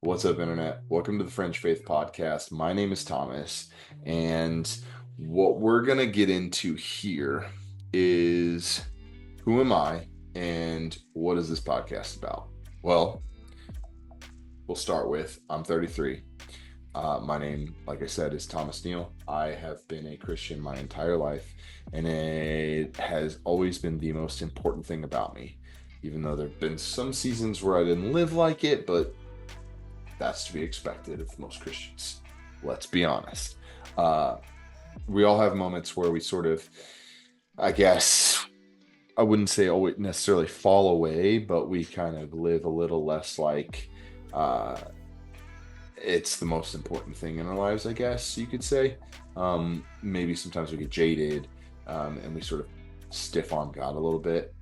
What's up, Internet? Welcome to the Fringe Faith Podcast. My name is Thomas, and what we're going to get into here is who am I and what is this podcast about? Well, we'll start with I'm 33. My name, like I said, is Thomas Neal. I have been a Christian my entire life, and it has always been the most important thing about me, even though there have been some seasons where I didn't live like it, but that's to be expected of most Christians. Let's be honest. Uh, we all have moments where we sort of, I guess, I wouldn't say always necessarily fall away, but we kind of live a little less like uh, it's the most important thing in our lives, I guess you could say. Maybe sometimes we get jaded and we sort of stiff on God a little bit.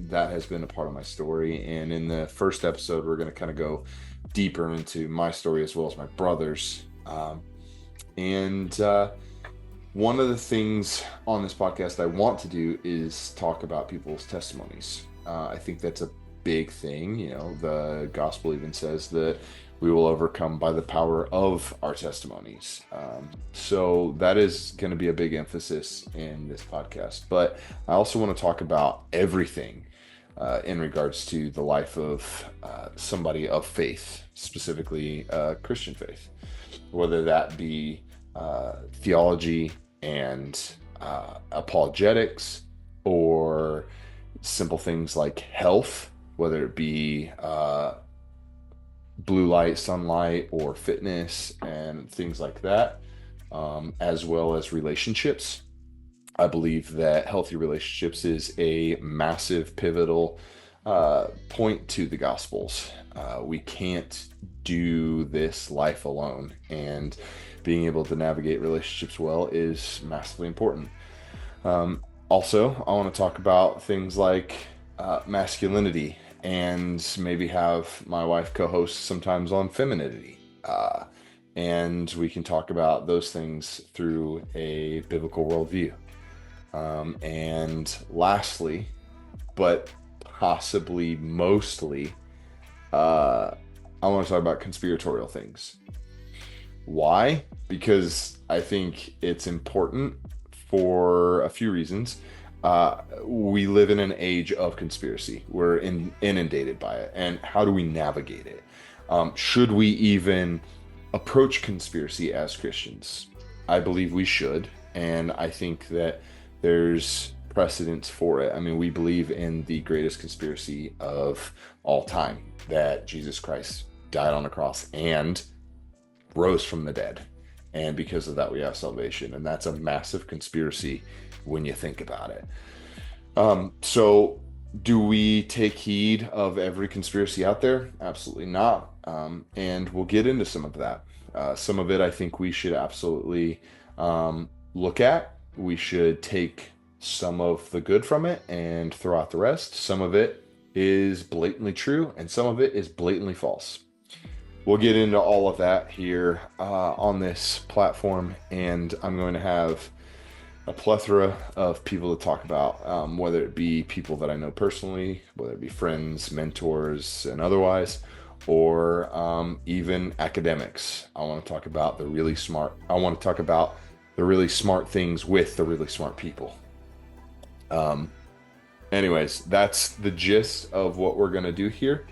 That has been a part of my story. And in the first episode, we're going to kind of go deeper into my story as well as my brother's. And one of the things on this podcast I want to do is talk about people's testimonies. I think that's a big thing. You know, the gospel even says that we will overcome by the power of our testimonies. So that is going to be a big emphasis in this podcast. But I also want to talk about everything in regards to the life of somebody of faith, specifically Christian faith, whether that be theology and apologetics, or simple things like health, whether it be blue light, sunlight, or fitness and things like that, as well as relationships. I believe that healthy relationships is a massive pivotal point to the Gospels. We can't do this life alone, and being able to navigate relationships well is massively important. Also, I want to talk about things like masculinity, and maybe have my wife co-host sometimes on femininity. And we can talk about those things through a biblical worldview. And lastly, but possibly mostly, I want to talk about conspiratorial things. Why? Because I think it's important for a few reasons. We live in an age of conspiracy. We're inundated by it. And how do we navigate it? Should we even approach conspiracy as Christians? I believe we should. And I think that there's precedence for it. I mean, we believe in the greatest conspiracy of all time, that Jesus Christ died on a cross and rose from the dead. And because of that, we have salvation. And that's a massive conspiracy when you think about it. So do we take heed of every conspiracy out there? Absolutely not. And we'll get into some of that. Some of it I think we should absolutely look at. We should take some of the good from it and throw out the rest. Some of it is blatantly true, and some of it is blatantly false. We'll get into all of that here on this platform, and I'm going to have a plethora of people to talk about, whether it be people that I know personally, whether it be friends, mentors, and otherwise, or even academics. I want to talk about the really smart. I want to talk about the really smart things with the really smart people. Anyways, that's the gist of what we're going to do here.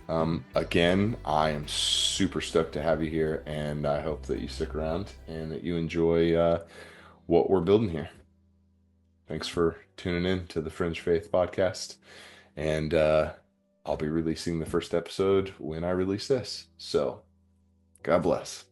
Again, I am super stoked to have you here, and I hope that you stick around and that you enjoy what we're building here. Thanks for tuning in to the Fringe Faith Podcast, and I'll be releasing the first episode when I release this. So, God bless.